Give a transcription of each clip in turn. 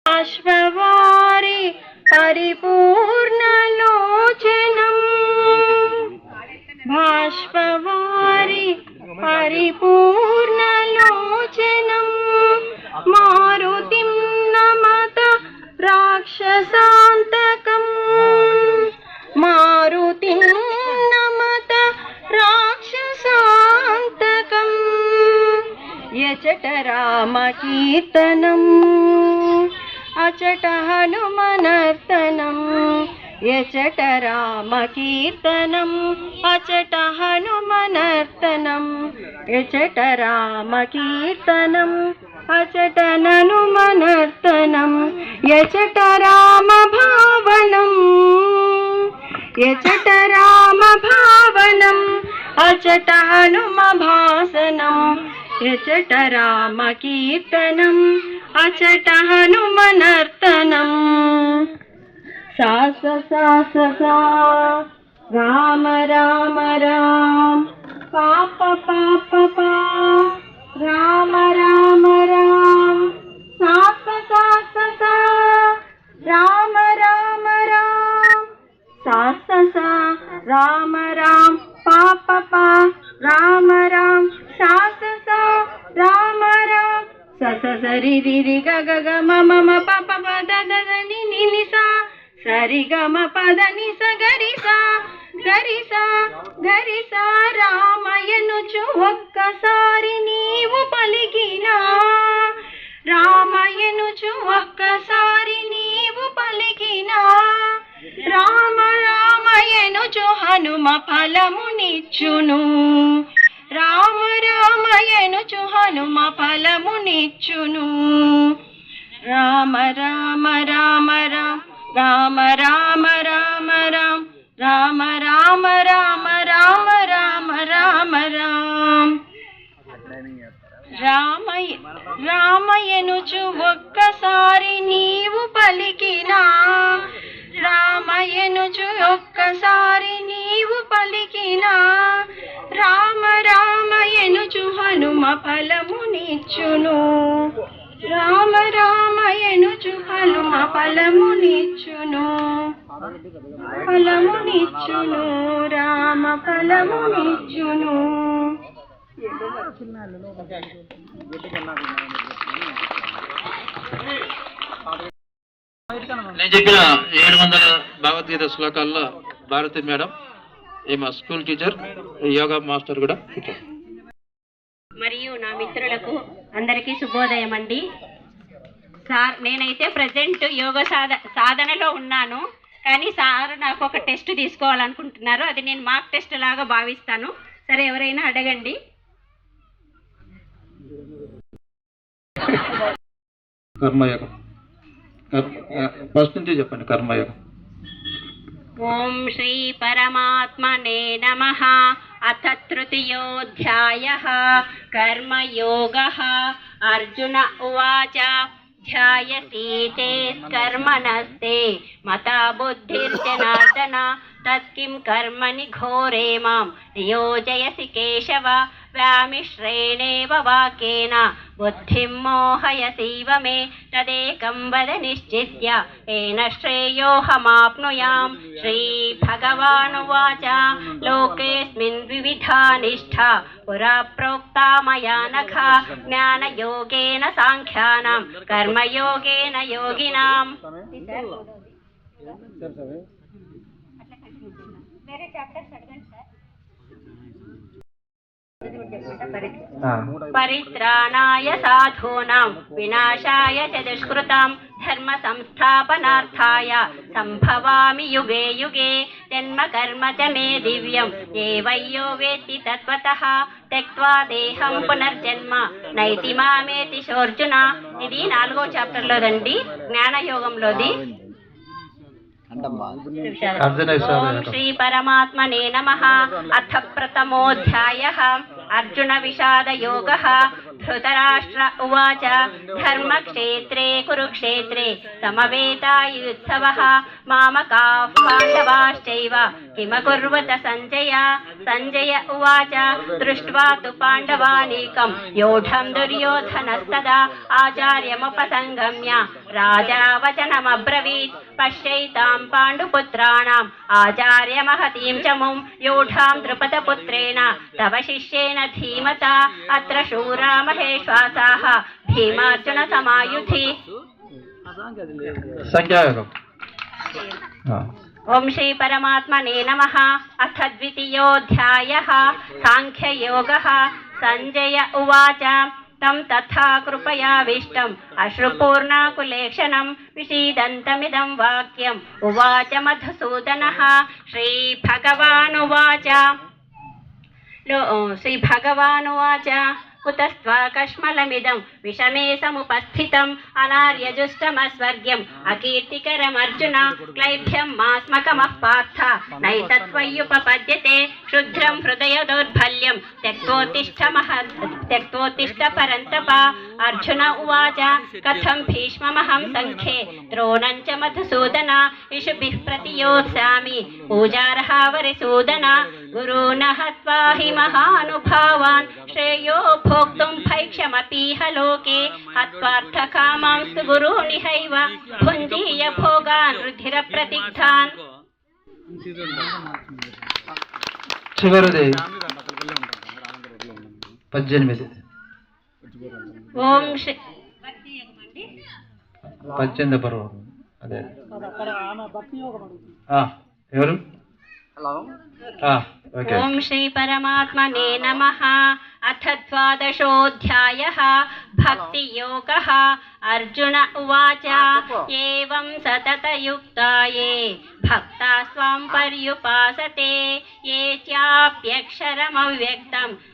బాష్పవారి పరిపూర్ణలోచనం బాష్పవారి పరిపూర్ణలోచనం మారుతిం నమత రాక్షసాంతకం మారుతిం నమత రాక్షసాంతకం యచట రామ కీర్తనం అచట హనుమనర్తనం యచట రామ కీర్తనం అచట హనుమనర్తనం యచట రామ కీర్తనం అచట హనుమనర్తనం యచట రామ భావనం యచట రామ భావనం అచట హనుమ భాసనం యచట రామ కీర్తనం అచట హనుమనర్తనం సాస సాస సా రామ రామ రామ పాప పాప పా రామ రామ రామ సాస సాస సా రామ రామ రామ సాస సా రామ రామ పాప పా రామ రామ సాస సా రామ రామ సస సరి రి గ గ గ మ మ మ ప ప ప ద ద ద ని ని ని సా సరి గ మ ప ద ని స గరి సా గరి సా రామయనుచు ఒక్కసారి నీవు పలికినా రామయనుచు ఒక్కసారి నీవు పలికినా రామ రామయనుచు హనుమ ఫలమునిచ్చును రామ రామయనుచు హనుమ ఫలమునిచ్చును రామ రామ రామ రామ రామ రామ రామ రామ రామ రామ రామ రామ రామ రామ రామయనుచు ఒక్కసారి నీవు పలికినా రామయనుచు ఒక్కసారి నీవు పలికినా రామ రామయనుచు హనుమ ఫలమునిచ్చును రామ రామయనుచు హనుమ ఫలమునిచ్చును ఫలమునిచ్చును రామ ఫలమునిచ్చును నేను చెప్పిన 700 భగవద్గీత శ్లోకాల్లో భారతి మేడం మా స్కూల్ టీచర్, యోగా మాస్టర్ కూడా. మరియు నా మిత్రులకు అందరికీ శుభోదయం అండి. సార్, నేనైతే ప్రజెంట్ యోగ సాధనలో ఉన్నాను, కానీ సార్ నాకు ఒక టెస్ట్ తీసుకోవాలనుకుంటున్నారు. అది నేను మాక్ టెస్ట్ లాగా భావిస్తాను. సరే, ఎవరైనా అడగండి. కర్మయోగం ఫస్ట్ నుంచి చెప్పండి. కర్మయోగం. ఓం శ్రీ పరమాత్మనే నమః. అథ తృతీయోऽధ్యాయः కర్మయోగः. అర్జున ఉవాచ ధ్యాయసి చేత్కర్మణస్తే మతా బుద్ధిర్జనార్దన తత్కిం కర్మణి ఘోరే మాం నియోజయసి కేశవ వ్యామిశ్రేణేవ వాక్యేన బుద్ధిం మోహయసీవ మే తదేకం వద నిశ్చిత్య ఏన శ్రేయోహమాప్నుయాం. శ్రీభగవానువాచ లోకేऽస్మిన్ వివిధా నిష్ఠా పురా ప్రోక్తా మయా నఘ జ్ఞానయోగేన సాంఖ్యానాం కర్మయోగేన యోగినాం. పరిత్రాణాయ సాధూనాం వినాశాయ చ దుష్కృతాం ధర్మ సంస్థాపనార్థాయ సంభవామి యుగే యుగే. జన్మ కర్మ చ మే దివ్యం ఏవయ్యో వేత్తి తత్వతః త్యక్త్వా దేహం పునర్జన్మ నైతి మామేతి శోర్జున. ఇది 4వ చాప్టర్లోదండి, జ్ఞానయోగంలోది. ఓం శ్రీ పరమాత్మనే నమః. అథ ప్రథమోऽధ్యాయः అర్జున విషాద యోగः. ధృతరాష్ట్ర ఉవాచ ధర్మక్షేత్రే కురుక్షేత్రే సమవేతాయుత్సవః మామకాః పాండవాశ్చైవ కిమకుర్వత సంజయ సంజయ ఉవాచ దృష్ట్వా తు పాండవానీకం యోఢం దుర్యోధనస్తదా ఆచార్యముపసంగమ్య రాజా వచనమబ్రవీత్ పశ్యైతాం పాండుపుత్రాణం ఆచార్యమహతీం చ ముం యోఢాం ద్రుపదపుత్రేణ తవ శిష్యేన ధీమతా అత్ర శూరా మహేశ్వాసాః భీమార్జున సమాయుధి. సంఖ్యాయోగం. ఓం శ్రీ పరమాత్మనే నమః. అథ ద్వితీయోऽధ్యాయः సాంఖ్యయోగः. సంజయ ఉవాచ తం తథా కృపయావిష్టం అశ్రుపూర్ణాకులేక్షణం విషీదంతమిదం వాక్యం ఉవాచ మధుసూదనః. శ్రీభగవానువాచ కుతస్త్వాకష్మలమిదం విషమే సముపస్థితం అనార్యజుష్టమస్వర్గ్యం అకీర్తికరమర్జున క్లైభ్యం మాస్మకమః పార్థ నైతత్వయ్యుపపద్యతే క్షుద్రం హృదయ దౌర్బల్యం త్యక్తోత్తిష్ట పరంతప. అర్జున ఉవాచ కథం భీష్మమహం సంఖ్యే ద్రోణం చ మధుసూదన ఇషుభిః ప్రతియోత్స్యామి పూజార్హ వరిసూదన. గురూణ హత్వా హి మహానుభావాన్ శ్రేయో భోక్తుం భైక్ష్యమపీహ లోకే హత్వార్థకామాంస్తు గురూనిహైవ భుంజీయ భోగాన్ రుధిర ప్రతిగ్ధాన్. చివరిది 18. ఓం శ్రీ 18 పర్వం. అదే ఎవరు? ఓం శ్రీ పరమాత్మనే నమః. అథ ద్వాదశోऽధ్యాయः భక్తియోగः. అర్జున ఉవాచ ఏవం సతతయుక్తాయే భక్తా స్వాం పర్యుపాసతే ఏ చాప్యక్షరమవ్యక్తం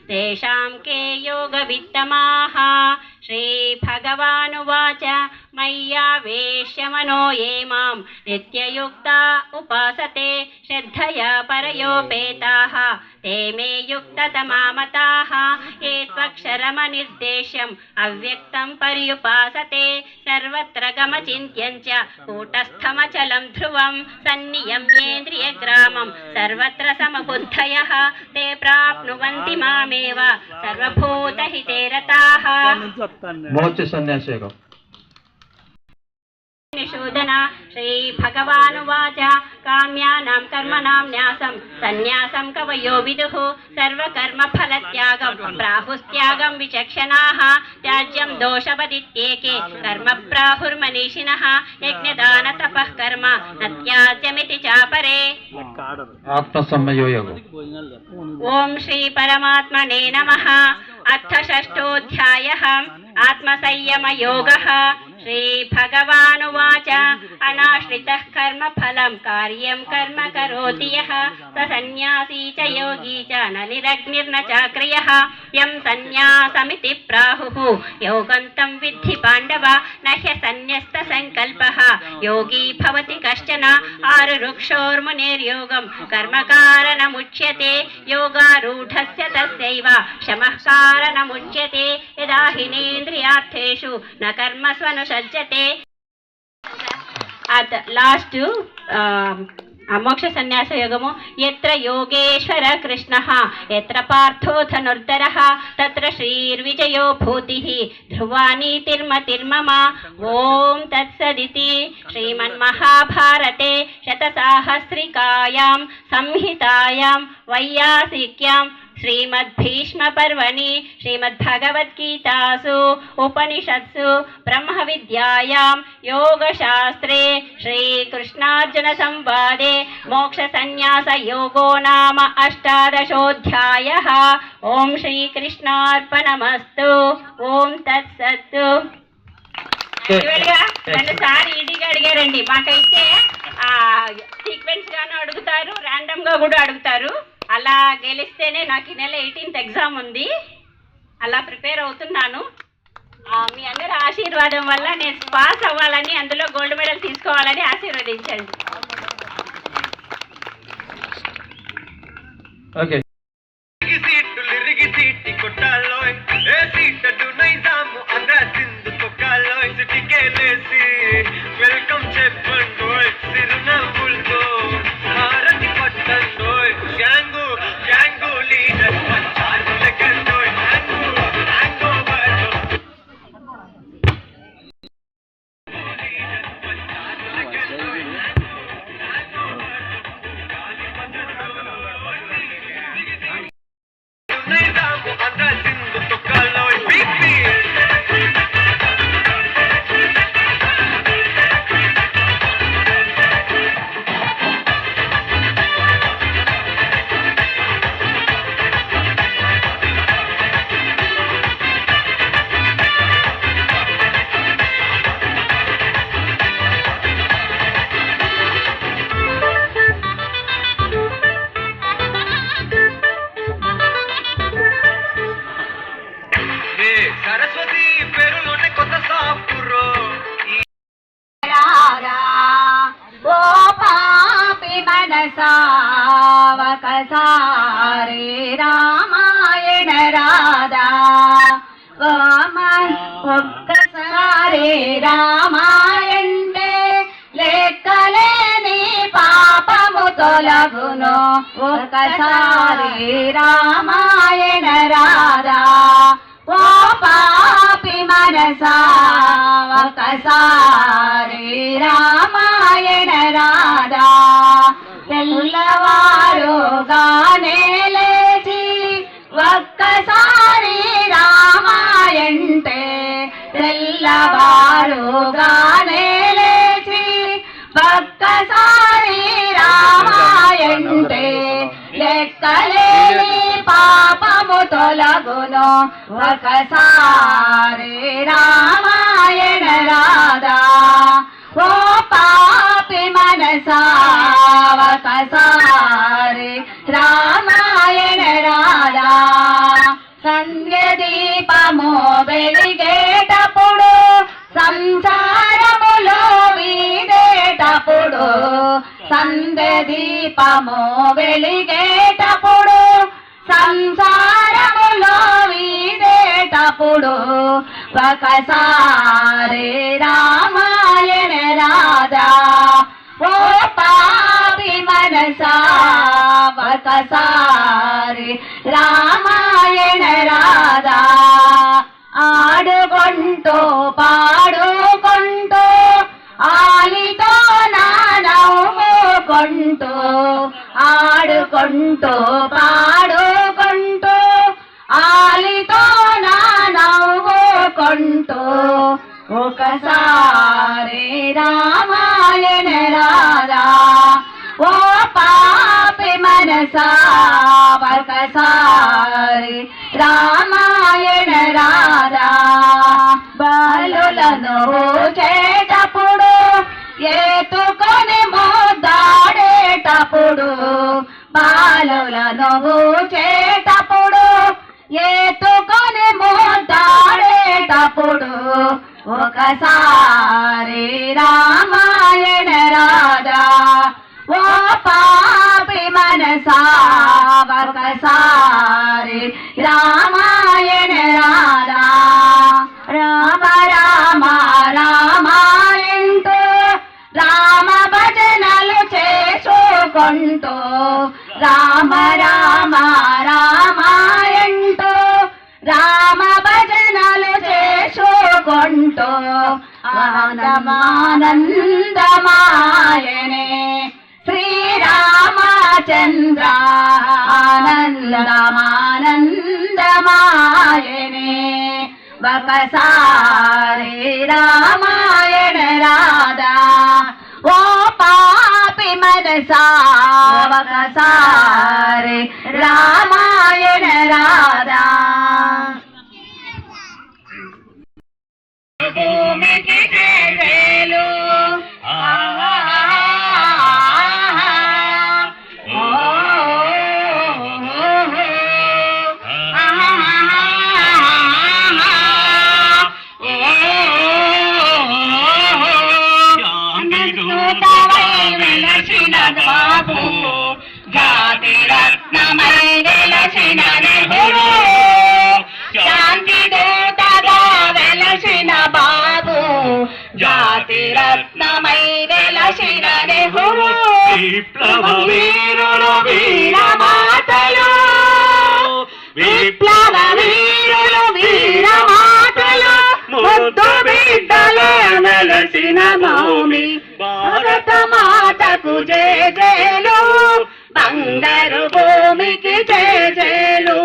తేషాం కే యోగవిత్తమాః. శ్రీభగవానువాచ మయ్యావేశ్య మనో ఏ మాం నిత్యయుక్తా ఉపాసతే శ్రద్ధయా పరయోపేతాః ते मे युक्ततमा मताः. ये त्वक्षरमनिर्देश्यम् अव्यक्तं पर्युपासते सर्वत्र गमचिन्त्यं च कूटस्थमचलं ध्रुवं सन्नियम्येन्द्रियग्रामं सर्वत्र समबुद्धयः ते प्राप्नुवन्ति मामेव सर्वभूतहिते रताः. మోక్ష సన్యాసయోగం. నిషూదన. శ్రీభగవానువాచ కామ్యానాం కర్మణాం న్యాసం సన్యాసం కవయో విదుః సర్వకర్మఫలత్యాగం ప్రాహుస్త్యాగం విచక్షణాః త్యాజ్యం దోషవదిత్యేకే కర్మ ప్రాహుర్మనీషిణః యజ్ఞదాన తపః కర్మ నత్యాజ్యమితి చాపరే. ఆత్మసంయమయోగం. ఓం శ్రీ పరమాత్మనే నమః. అథ షష్ఠోऽధ్యాయः ఆత్మసంయమయోగः. శ్రీభగవానువాచ అనాశ్రితః కర్మఫలం కార్యం కర్మ కరోతి యః స సన్యాసీ చ యోగీ చ న నిరగ్నిర్న చాక్రియః. యం సన్యాసమితి ప్రాహుః యోగం తం విద్ధి పాండవ న హ్యసన్యస్త సంకల్పః యోగీ భవతి కశ్చన. ఆరురుక్షోర్మునేర్యోగం కర్మకారణముచ్యతే యోగారూఢస్య తస్యైవ శమః కారణముచ్యతే యదా హినేంద్రియార్థేషు న కర్మస్వనుషజ్యతే. లాస్ట్ మోక్ష సన్యాస యోగము. ఎత్ర యోగేశ్వర కృష్ణః ఎత్ర పార్థో ధనుర్ధరః తత్ర శ్రీర్విజయో భూతిః ధ్రువా నీతిర్మతిర్మమ. ఓం తత్సదితి. శ్రీమన్మహాభారతే శతసాహస్రికాయాం సంహితాయాం వైయాసిక్యాం శ్రీమద్భీష్మ పర్వణి శ్రీమద్భగవద్గీతాసు ఉపనిషత్సు బ్రహ్మ విద్యాయాం యోగశాస్త్రే శ్రీకృష్ణార్జున సంవాదే మోక్ష సన్యాస యోగో నామ అష్టాదశోऽధ్యాయः. ఓం శ్రీకృష్ణార్పణమస్తు. ఓం తత్సత్. నన్ను సార్ ఈజీగా అడిగారండి. మాకైతే సీక్వెన్స్ గాను అడుగుతారు, ర్యాండమ్ గా కూడా అడుగుతారు. అలా గెలిస్తేనే నాకు ఈ నెల 18th ఎగ్జామ్ ఉంది. అలా ప్రిపేర్ అవుతున్నాను. మీ అందరి ఆశీర్వాదం వల్ల నేను పాస్ అవ్వాలని, అందులో గోల్డ్ మెడల్ తీసుకోవాలని ఆశీర్వదించండి. ఓకే. చూసి వెల్కమ్ చెప్పండోయ్ సిరునవ్వులతో హారతి పట్టండోయ్ గ్యాంగు గ్యాంగు లీడర్ పంచారులకండోయ్ హ్యాంగు హ్యాంగ్ ఓవర్ అందా సింధు తొక్కలోయ్ బీపీ సరస్వతి పేరులోనే కొత్త సాపురో రారా ఓ పాపి మనసా ఒకసారి రామాయణ రాధా ఒక్కసారి రామాయణే లెక్కలేని పాపము తొలగును ఒకసారి రామాయణ రాధా ఓ పాపి మనసా ఒకసారి రామాయణ రాధా తెల్లవారుగానే లేచి ఒక్కసారి రామాయంటే తెల్లవారుగానే లేచి ఒక్కసారి రామాయంటే లెక్కలేని పాపము తొలగును ఒకసారి రామాయణ రాధా ఓ పాపి మనసా ఒకసారి రామాయణ రాధా సంధ్య దీపము వెలిగేటప్పుడు సంసారములో వీడేటప్పుడు సంధ్య దీపము వెలిగేటప్పుడు సంసారములో వీడేటప్పుడు ఒకసారి రామాయణ రాధా ఓ పాపి మనసా ఒకసారి రామాయణ రాధా ఆడుకుంటూ పాడుకుంటూ ఆలితో నా నవ్వుకుంటూ ఆడుకుంటూ పాడుకుంటూ ఆలితో నా నవ్వుకుంటూ ఒకసారి రామాయణ రాధా ఓ పాపి మనసా ఒకసారి రామాయణ రాధా బాలులను చేటప్పుడు ఏతుకొని మోదాడేటప్పుడు బాలులను చేటప్పుడు ఏతుకొని మోదాడేటప్పుడు ఒకసారి రామాయణ రాధా ఓ పాపి మనసా ఒకసారి రామాయణ రాధా రామ రామ రామాయంటూ రామ భజనలు చేసుకుంటూ రామ రామ రామాయంటూ రామ భజనలు చేసుకుంటూ ఆనందమానందమాయనే శ్రీరామచంద్ర ఆనందమానందమాయనే ఒకసారి రామాయణ రాధా ఓ పాపి మనసా ఒకసారి రామాయణ రాధా భూమికి చేసేలు వెలసిన బాబు జాతి రత్నమై వెలసిన నెహ్రూ శాంతి దూతగా వెలసిన బాబు జాతి జాతి రత్నమై వెలసిన నెహ్రూ విప్లవ వీరులు వీర మాతలు విప్లవ వీరులు వీర మాతలు ముద్దు బిడ్డలే వెలసిన భూమి భారత మాతకు జేజేలు బంగారు భూమికి జేజేలు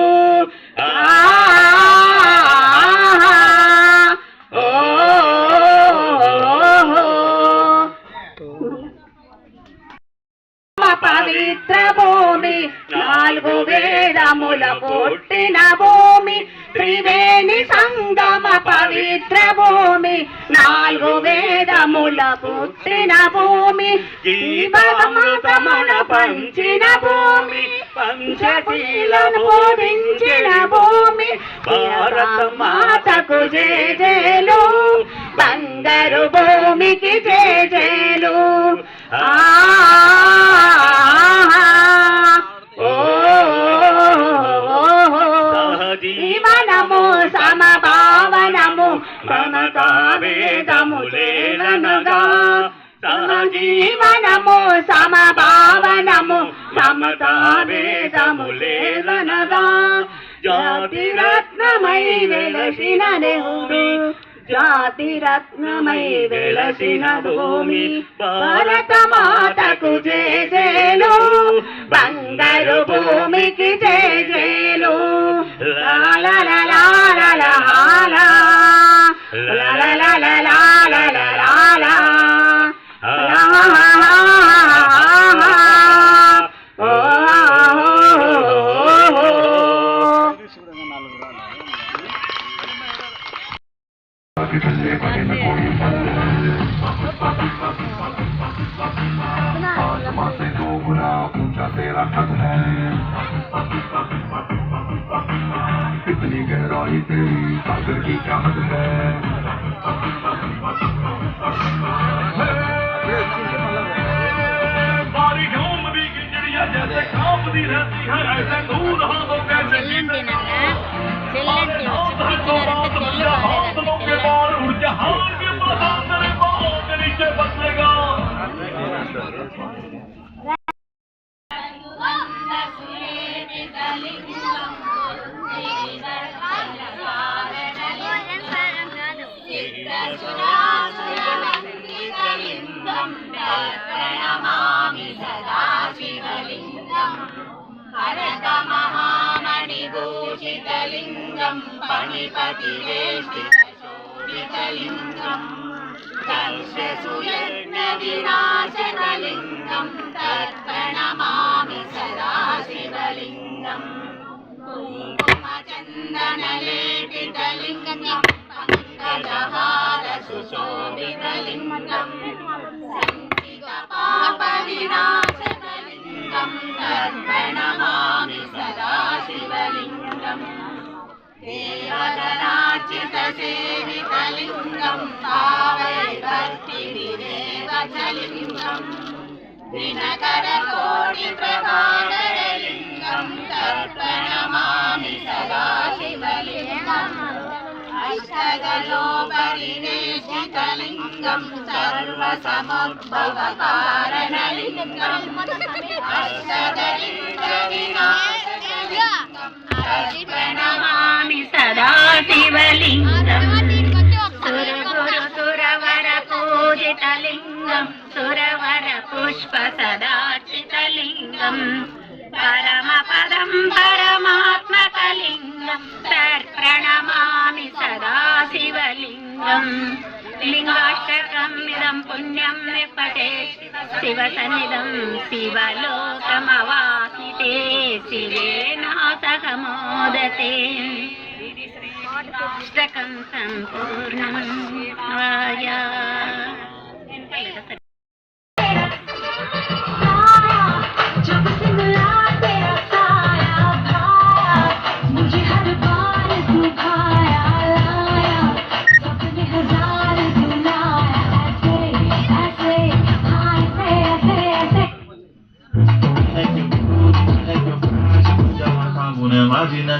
పవిత్ర భూమి 4 వేదముల పుట్టిన భూమి త్రివేణి సంగమ పవిత్ర భూమి 4 వేదముల పుట్టిన భూమి జీవమృతముల పంచిన భూమి పంచశీలను బోధించిన భూమి భారత మాతకు జేజేలు బంగారు భూమికి జేజేలు జీవనము సమభావనము సమతావేదములేనగా సహజీవనము సమభావనము సమతావేదములేనగా జాతి రత్నమై వెలసిన నెహ్రూ జాతి రత్నమై వెలసిన భూమి భారత మాతకు జేజేలు బంగారు భూమికి జేజేలు आसमां से 2 गुना ऊंचा तेरा कद है कितनी गहराई तेरी सागर की क्या हद है बारिशों में भी चिड़िया जैसे कांपती रहती है ऐसे दूर हाथों के हाथों के बाल उड़ जहां के बादल तेरे पांव के नीचे बसलेगा ప్రణమామి సదా శివలింగం హరక మహామణిభూషితలింగం పణిపతివేష్టితశోభితలింగం దర్శసుయజ్ఞ వినాశనలింగం తత్ప్రణమామి సదా శివలింగం కుంకుమచందనలేపితలింగం పంకజహార సుశోభితలింగం పాపవినాశనలింగం తత్ప్రణమామి సదా శివలింగం దేవగణార్చిత సేవితలింగం భావై భక్తి విదేవచలింగం దినకర కోటి ప్రభాకరలింగం తత్ప్రణమామి సదా శివలింగం అష్టగలోపరివేష్టితలింగం సర్వసముద్భవకారణలింగం అష్టదలింగ వినాశనలింగం తత్ప్రణమామి సదా శివలింగం సురగురు సురవర పూజితలింగం సురవర పుష్ప సదార్చితలింగం పరమపదం పరమాత్మకలింగం తత్ప్రణమామి సదా శివలింగం లింగాష్టకం ఇదం పుణ్యం విపటే శివసన్నిధం శివలోకమవాసితే శివేన సహ మోదతే అష్టకం సంపూర్ణం Imagina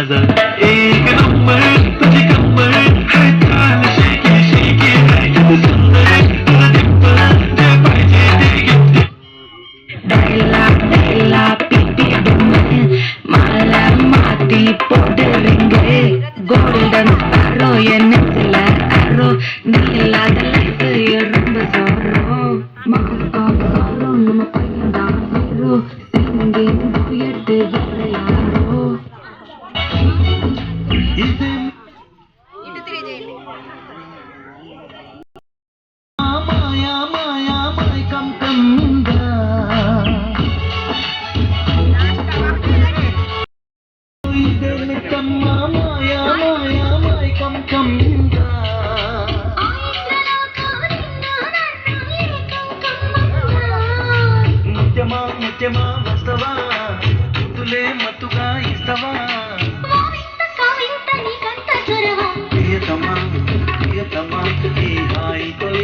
नजर एक नंबर तुझे कमर है चाल शेके शेके है जब सुंदर तुझे डिंपल जे पाहिजे ते गिफ्ट டைலா டைலா பிட்டி பொம்மை மாலை மாத்தி போட்டுருங்க கோல்டன் அரோ என்னத்துல அரோ நீ இல்லாத லைஃப் ரொம்ப சோரோ மாக்கா சாரோ நம்ம பையன் தான் ஹீரோ சிங்கி எட்டு யாரோ माया माया my come come Maya Maya my कम कम ముత్యమా ముత్యమా వస్తవా ముద్దులే మత్తుగా ఇస్తవా ప్రియతమా ప్రియతమా ఈ హాయి తొలి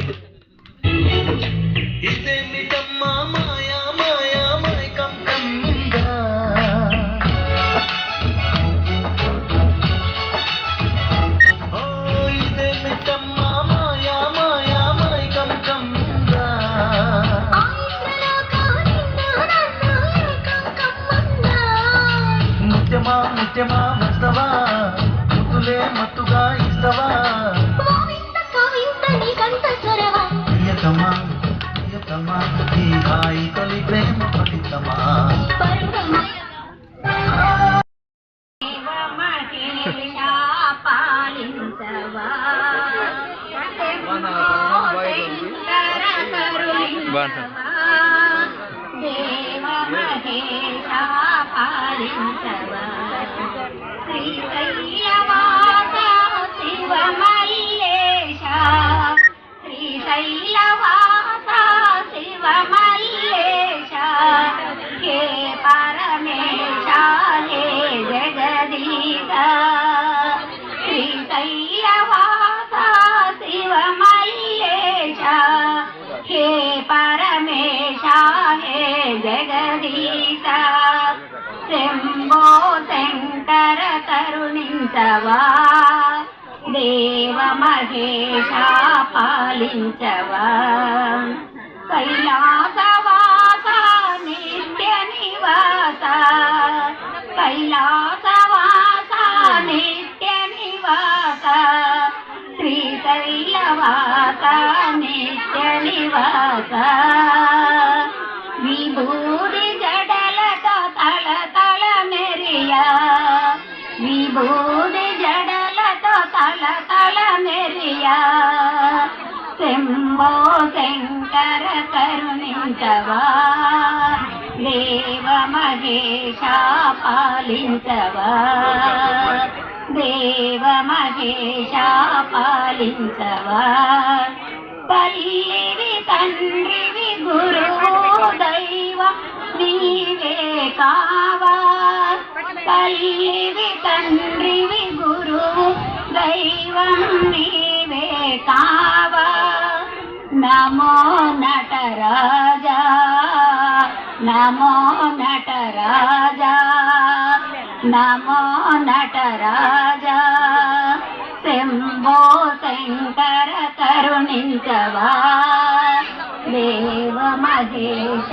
ఇస్తే మిటమ్మా మాయా మాయా మాయ కం కమ్మిందా ఓ ఇస్తే మిటమ్మా మాయా మాయా మాయ కం కమ్మిందా ముత్యమా ముత్యమా వస్తవా ముద్దులే మత్తుగా ఇస్తవా ప్రియతమా ప్రియతమా ఈ హాయి తొలి ప్రేమ పఠితమా దేవ మహేశ పాలించవా శ్రీశైలవాస శివ మల్లేశ శ్రీశైలవాస శివ మల్లేశ హే పరమేశ హే జగదీశ శ్రీశైలవాస శివ మల్లేశ హే పరమేశ హే జగదీశ శంభో శంకర కరుణించవా దేవ మహేశ పాలించవా కైలాసవాస నిత్య నివాస కైలాసవాస నిత్య నివాస శ్రీశైలవాస నిత్య నివాస విభూది జడలతో తల తల మెరియా విభూది జడలతో తల తల మెరియా శంభో శంకర కరుణించవా దేవ మహేశ పాలించవా దేవ మహేశ పాలించవా తల్లివి తండ్రివి గురువు దైవ నీవే కావా తల్లివి తండ్రివి గురువు దైవం నీవే కావా నమో నటరాజా నమో నటరాజా నమో నటరాజా శంభో శంకర కరుణించవా దేవ మహేశ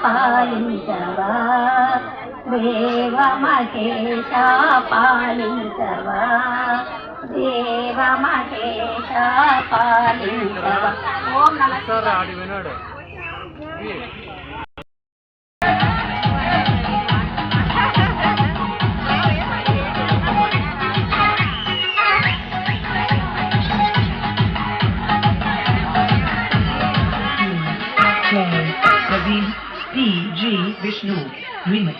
పాలించవా దేవ మహేశ పాలించవా దేవ మహేశ పాలించవా ఓం నమః Praveen P.G. Vishnu Remix.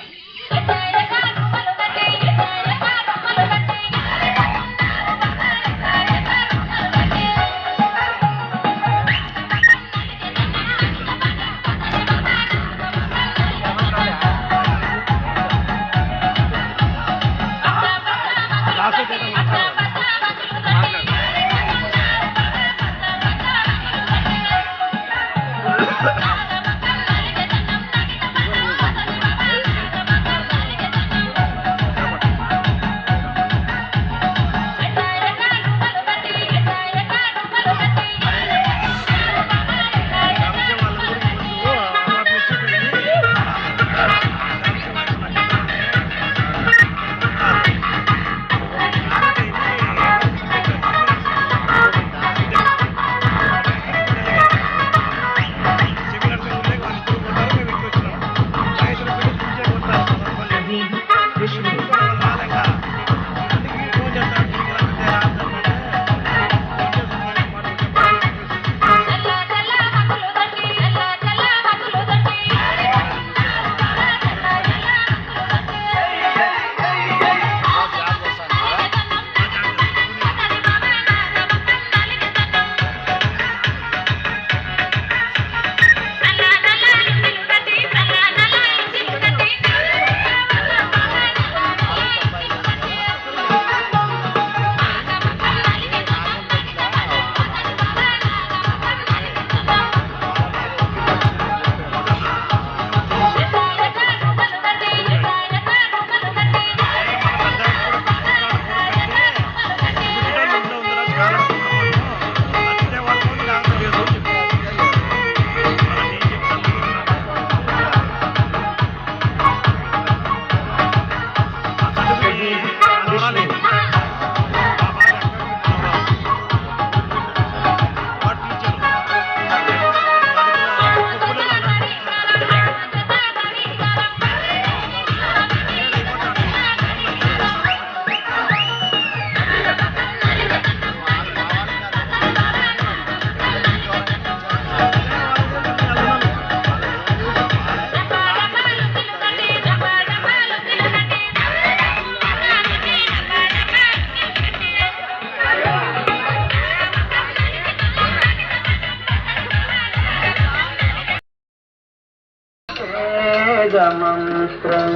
వేదమంత్రం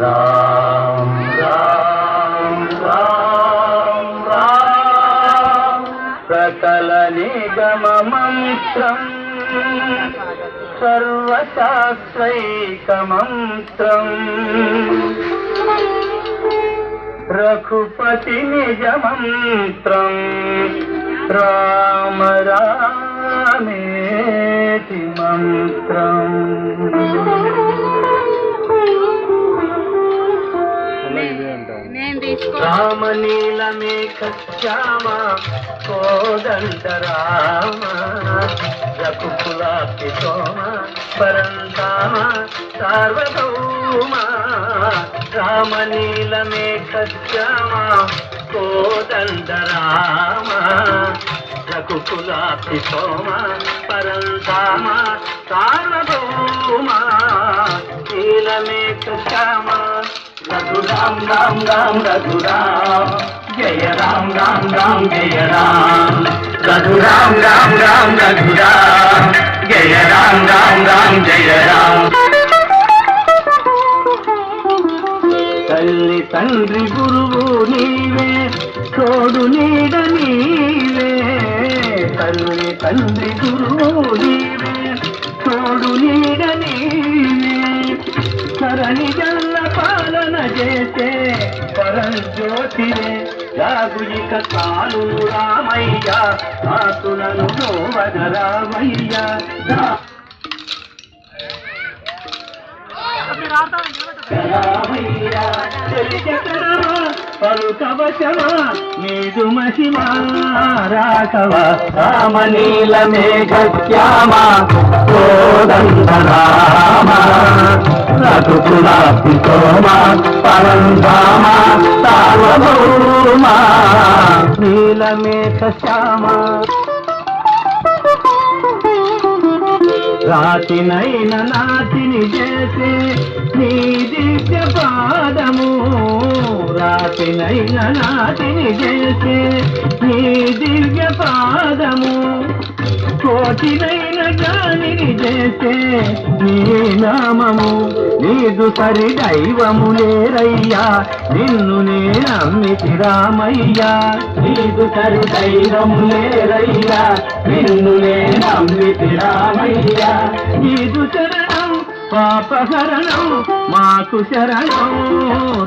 Ram Ram Ram Ram సకల నిగమ మంత్రం సర్వశాస్త్రైక మంత్రం రఘుపతి నిజ మంత్రం రామ రామేతి మంత్రం రామనీలమేఘ శ్యామ కోదండ రామ రఘుకులాపి సోమ పరంధామ సార్వభౌమ రామనీలమేఘ శ్యామ కోదండ రామ రఘుకులాపి సోమ పరంధామ సార్వభౌమ నీలమేఘ శ్యామ రఘురామ్ రామ్ రామ్ రఘురామ్ జయ రామ్ రామ్ రామ్ జయ రామ్ రఘురామ్ రామ్ రామ్ రఘురామ్ జయ రామ్ రామ్ రామ్ జయ రామ్ తల్లి తండ్రి గురువు నీవే తోడు నీడ నీవే తల్లి తండ్రి గురువు నీవే తోడు నీడ నీవే సరణి జల్ల పాలన చేసే పరంజ్యోతిరే జాగు ఇక తాను రామయ్య ఆతులను గోవన రామయ్య పలుకవశమా నీదు మహిమా రాఘవ రామనీల మేఘ శ్యామ కోదండ రామ రఘుకులాపి సోమ పరంధామ సార్వభౌమ నీలమేఘ శ్యామ రాతినైన నాతిని చేసే నీ దివ్య పాదము రాతినైన నాతిని చేసే నీ దివ్య పాదము కోటినైన గానిని చేసే నీ నామము నీదు సరి దైవము లేరయ్యా నిన్ను నే నమ్మితి రామయ్యా నీదు సరి దైవము లేరయ్యా నిన్ను నే నమ్మితి రామయ్యా నీదు శరణం పాపహరణం మాకు శరణం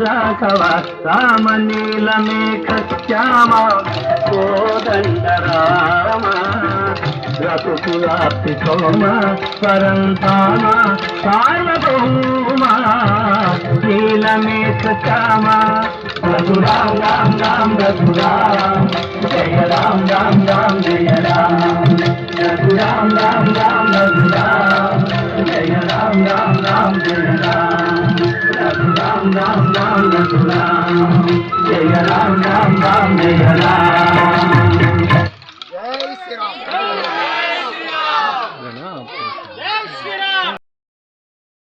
రాఘవ రామనీలమేఘ శ్యామ కోదండ రామ రఘుకులాపి సోమ పరంధామ సార్వభౌమ నీలమేఘ శ్యామ రఘురామ్ రామ్ రామ్ రఘురామ్ జయ రామ్ రామ్ రామ్ జయ రామ్ రఘురామ్ రామ్ రామ్ రఘురామ్ జయ రామ్ రామ్ రామ్ జయ రామ్ రఘురామ్ రామ్ రామ్ రఘురామ్ జయ రామ్ రామ్ రామ్ జయ రామ్